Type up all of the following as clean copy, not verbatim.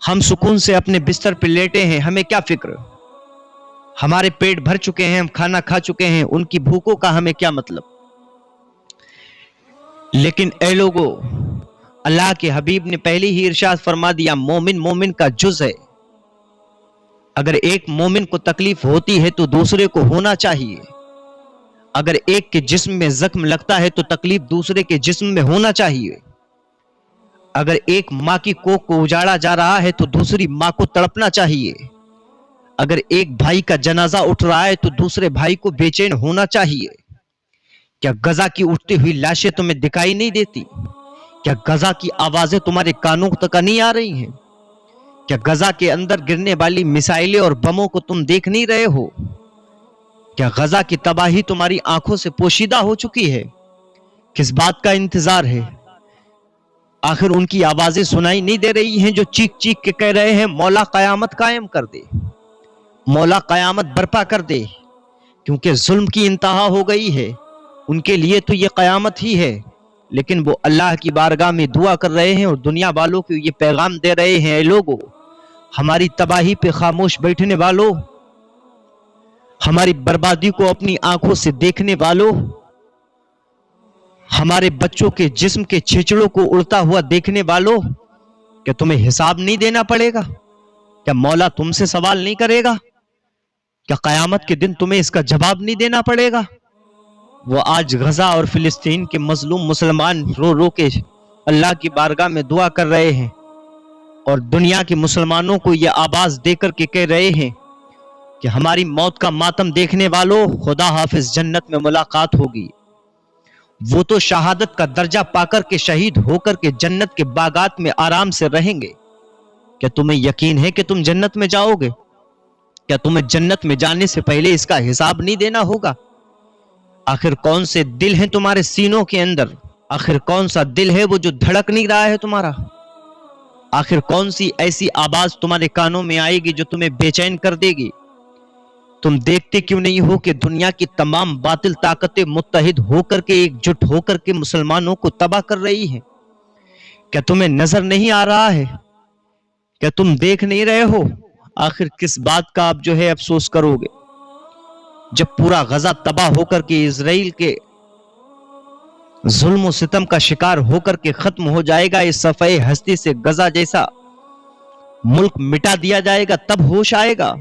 ہم سکون سے اپنے بستر پہ لیٹے ہیں، ہمیں کیا فکر؟ ہمارے پیٹ بھر چکے ہیں، ہم کھانا کھا چکے ہیں، ان کی بھوکوں کا ہمیں کیا مطلب؟ لیکن اے لوگو، اللہ کے حبیب نے پہلے ہی ارشاد فرما دیا، مومن مومن کا جز ہے۔ اگر ایک مومن کو تکلیف ہوتی ہے تو دوسرے کو ہونا چاہیے۔ اگر ایک کے جسم میں زخم لگتا ہے تو تکلیف دوسرے کے جسم میں ہونا چاہیے۔ اگر ایک ماں کی کوکھ کو اجاڑا جا رہا ہے تو دوسری ماں کو تڑپنا چاہیے۔ اگر ایک بھائی کا جنازہ اٹھ رہا ہے تو دوسرے بھائی کو بے چین ہونا چاہیے۔ کیا غزہ کی اٹھتی ہوئی لاشیں تمہیں دکھائی نہیں دیتی؟ کیا غزہ کی آوازیں تمہارے کانوں تک نہیں آ رہی ہیں؟ کیا غزہ کے اندر گرنے والی میزائلیں اور بموں کو تم دیکھ نہیں رہے ہو؟ کیا غزہ کی تباہی تمہاری آنکھوں سے پوشیدہ ہو چکی ہے؟ کس بات کا انتظار ہے؟ آخر ان کی آوازیں سنائی نہیں دے رہی ہیں جو چیخ چیخ کے کہہ رہے ہیں، مولا قیامت قائم کر دے، مولا قیامت برپا کر دے، کیونکہ ظلم کی انتہا ہو گئی ہے۔ ان کے لیے تو یہ قیامت ہی ہے، لیکن وہ اللہ کی بارگاہ میں دعا کر رہے ہیں اور دنیا والوں کو یہ پیغام دے رہے ہیں، اے لوگو، ہماری تباہی پہ خاموش بیٹھنے والوں، ہماری بربادی کو اپنی آنکھوں سے دیکھنے والوں، ہمارے بچوں کے جسم کے چھچڑوں کو اڑتا ہوا دیکھنے والوں، کیا تمہیں حساب نہیں دینا پڑے گا؟ کیا مولا تم سے سوال نہیں کرے گا؟ کیا قیامت کے دن تمہیں اس کا جواب نہیں دینا پڑے گا؟ وہ آج غزہ اور فلسطین کے مظلوم مسلمان رو رو کے اللہ کی بارگاہ میں دعا کر رہے ہیں اور دنیا کے مسلمانوں کو یہ آواز دے کر کے کہہ رہے ہیں کہ ہماری موت کا ماتم دیکھنے والوں، خدا حافظ، جنت میں ملاقات ہوگی۔ وہ تو شہادت کا درجہ پا کر کے شہید ہو کر کے جنت کے باغات میں آرام سے رہیں گے۔ کیا تمہیں یقین ہے کہ تم جنت میں جاؤ گے؟ کیا تمہیں جنت میں جانے سے پہلے اس کا حساب نہیں دینا ہوگا؟ آخر کون سے دل ہیں تمہارے سینوں کے اندر؟ آخر کون سا دل ہے وہ جو دھڑک نہیں رہا ہے تمہارا؟ آخر کون سی ایسی آواز تمہارے کانوں میں آئے گی جو تمہیں بے چین کر دے گی؟ تم دیکھتے کیوں نہیں ہو کہ دنیا کی تمام باطل طاقتیں متحد ہو کر کے، ایک جٹ ہو کر کے مسلمانوں کو تباہ کر رہی ہیں؟ کیا تمہیں نظر نہیں آ رہا ہے؟ کیا تم دیکھ نہیں رہے ہو؟ آخر کس بات کا آپ جو ہے افسوس کرو گے جب پورا غزہ تباہ ہو کر کے اسرائیل کے ظلم و ستم کا شکار ہو کر کے ختم ہو جائے گا، اس صفحے ہستی سے غزہ جیسا ملک مٹا دیا جائے گا، تب ہوش آئے گا۔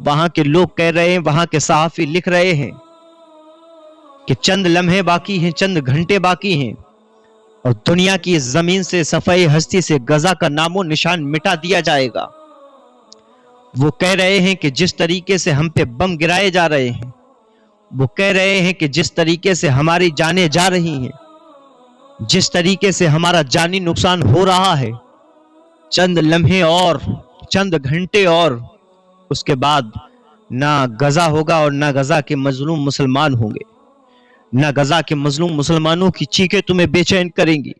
وہاں کے لوگ کہہ رہے ہیں، وہاں کے صحافی لکھ رہے ہیں کہ چند لمحے باقی ہیں، چند گھنٹے باقی ہیں اور دنیا کی اس زمین سے، صفحے ہستی سے غزہ کا نام و نشان مٹا دیا جائے گا۔ وہ کہہ رہے ہیں کہ جس طریقے سے ہم پہ بم گرائے جا رہے ہیں، وہ کہہ رہے ہیں کہ جس طریقے سے ہماری جانیں جا رہی ہیں، جس طریقے سے ہمارا جانی نقصان ہو رہا ہے، چند لمحے اور، چند گھنٹے اور، اس کے بعد نہ غزہ ہوگا اور نہ غزہ کے مظلوم مسلمان ہوں گے، نہ غزہ کے مظلوم مسلمانوں کی چیخیں تمہیں بے چین کریں گی۔